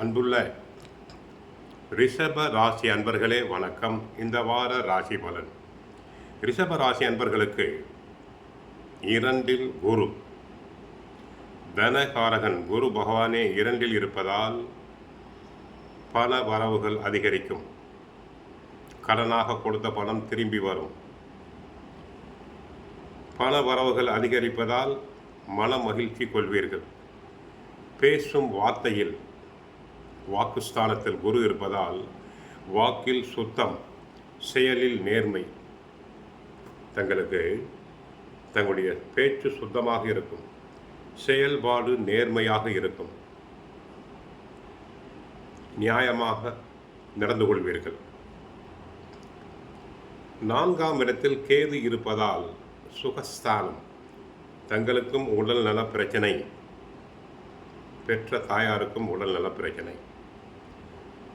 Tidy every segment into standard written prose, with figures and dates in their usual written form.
அன்புள்ள ரிஷப ராசி அன்பர்களே வணக்கம். இந்த வார ராசி பலன். ரிஷப ராசி அன்பர்களுக்கு இரண்டில் குரு, தனகாரகன் குரு பகவானே இரண்டில் இருப்பதால் பல வரவுகள் அதிகரிக்கும். கடனாக கொடுத்த பணம் திரும்பி வரும். பல வரவுகள் அதிகரிப்பதால் மன மகிழ்ச்சி கொள்வீர்கள். பேசும் வார்த்தையில் வாக்குஸ்தானத்தில் குரு இருப்பதால் வாக்கில் சுத்தம், செயலில் நேர்மை. தங்களுடைய பேச்சு சுத்தமாக இருக்கும், செயல்பாடு நேர்மையாக இருக்கும், நியாயமாக நடந்து கொள்வீர்கள். 4ஆம் இடத்தில் கேது இருப்பதால் சுகஸ்தானம். தங்களுக்கும் உடல் நல பிரச்சனை, பெற்ற தாயாருக்கும் உடல் நல பிரச்சனை.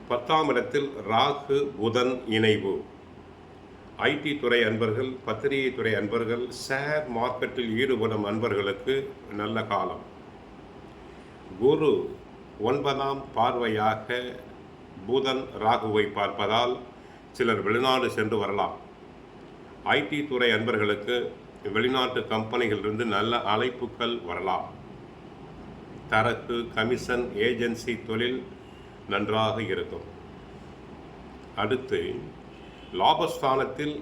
10ஆம் இடத்தில் ராகு புதன் இணைவு. ஐடி துறை அன்பர்கள், பத்திரிகை துறை அன்பர்கள், ஷேர் மார்க்கெட்டில் ஈடுபடும் அன்பர்களுக்கு நல்ல காலம். குரு 9ஆம் பார்வையாக புதன் ராகுவை பார்ப்பதால் சிலர் வெளிநாடு சென்று வரலாம். ஐடி துறை அன்பர்களுக்கு வெளிநாட்டு கம்பெனிகளிலிருந்து நல்ல அழைப்புகள் வரலாம். தரகு, கமிஷன், ஏஜென்சி தொழில் நன்றாக இருக்கும். அடுத்து லாபஸ்தானத்தில்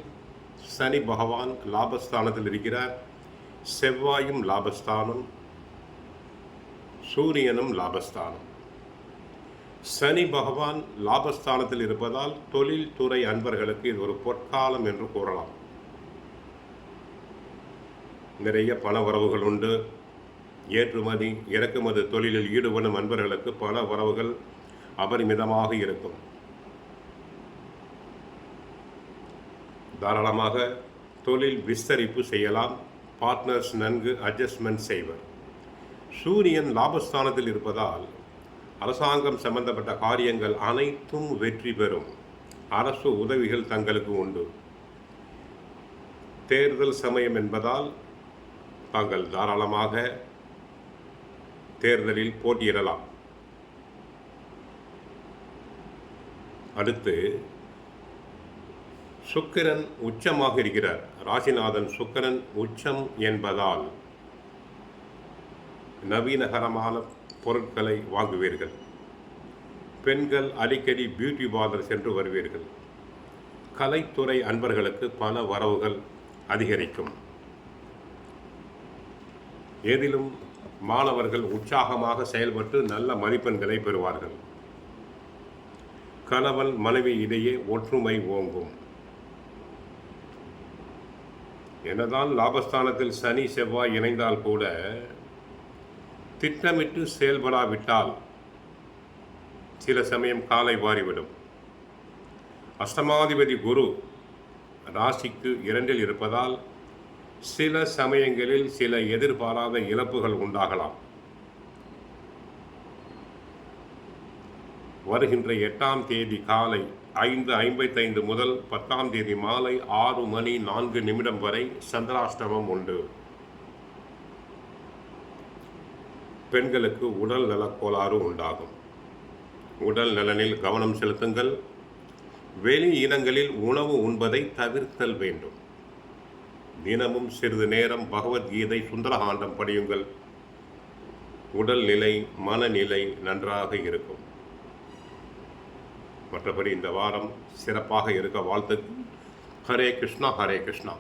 சனி பகவான் லாபஸ்தானத்தில் இருக்கிறார். செவ்வாயும் லாபஸ்தானம், சூரியனும் லாபஸ்தானம். சனி பகவான் லாபஸ்தானத்தில் இருப்பதால் தொழில்துறை அன்பர்களுக்கு இது ஒரு பொற்காலம் என்று கூறலாம். நிறைய பண வரவுகள் உண்டு. ஏற்றுமதி இறக்குமதி தொழிலில் ஈடுபடும் அன்பர்களுக்கு பல வரவுகள் அபரிமிதமாக இருக்கும். தாராளமாக தொழில் விஸ்தரிப்பு செய்யலாம். பார்ட்னர்ஸ் நன்கு அட்ஜஸ்ட்மெண்ட் செய்வர். சூரியன் லாபஸ்தானத்தில் இருப்பதால் அரசாங்கம் சம்பந்தப்பட்ட காரியங்கள் அனைத்தும் வெற்றி பெறும். அரசு உதவிகள் தங்களுக்கு உண்டு. தேர்தல் சமயம் என்பதால் தாங்கள் தாராளமாக தேர்தலில் போட்டியிடலாம். அடுத்து சுக்கிரன் உச்சமாக இருக்கிறார். ராசிநாதன் சுக்கிரன் உச்சம் என்பதால் நவீனகரமான பொருட்களை வாங்குவீர்கள். பெண்கள் அடிக்கடி பியூட்டி பார்லர் சென்று வருவீர்கள். கலைத்துறை அன்பர்களுக்கு பல வரவுகள் அதிகரிக்கும். எதிலும் மாணவர்கள் உற்சாகமாக செயல்பட்டு நல்ல மதிப்பெண்களை பெறுவார்கள். கணவன் மனைவி இடையே ஒற்றுமை ஓங்கும். என்னதான் லாபஸ்தானத்தில் சனி செவ்வாய் இணைந்தால் கூட திட்டமிட்டு செயல்படாவிட்டால் சில சமயம் காலை வாரிவிடும். அஷ்டமாதிபதி குரு ராசிக்கு 2இல் இருப்பதால் சில சமயங்களில் சில எதிர்பாராத இழப்புகள் உண்டாகலாம். வருகின்ற 8ஆம் தேதி காலை 5:55 முதல் 10ஆம் தேதி மாலை 6:04 வரை சந்திராஷ்டமம் உண்டு. பெண்களுக்கு உடல் நலக்கோளாறு உண்டாகும். உடல் நலனில் கவனம் செலுத்துங்கள். வெளி இனங்களில் உணவு உண்பதை தவிர்த்தல் வேண்டும். தினமும் சிறிது நேரம் பகவத்கீதை, சுந்தரகாண்டம் படியுங்கள். உடல் நிலை, மனநிலை நன்றாக இருக்கும். மற்றபடி இந்த வாரம் சிறப்பாக இருக்க வாழ்த்து. ஹரே கிருஷ்ணா, ஹரே கிருஷ்ணா.